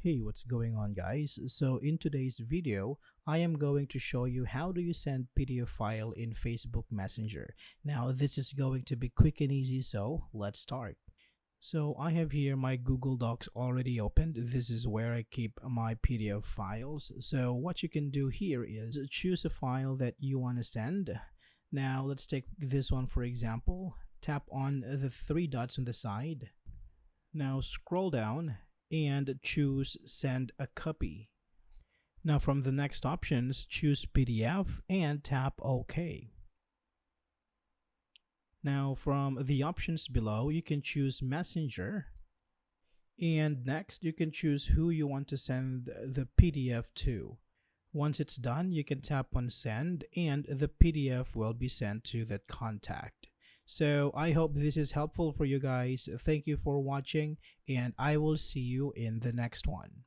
Hey, what's going on, guys? So in today's video, I am going to show you how do you send PDF file in Facebook Messenger. Now, this is going to be quick and easy, so let's start. So I have here my Google Docs already opened. This is where I keep my PDF files. So what you can do here is choose a file that you want to send. Now let's take this one for example. Tap on the three dots on the side. Now scroll down and choose send a copy. Now from the next options, choose PDF and tap OK. Now from the options below, you can choose Messenger. And next, you can choose who you want to send the PDF to. Once it's done, you can tap on send and the PDF will be sent to that contact. So I hope this is helpful for you guys. Thank you for watching and I will see you in the next one.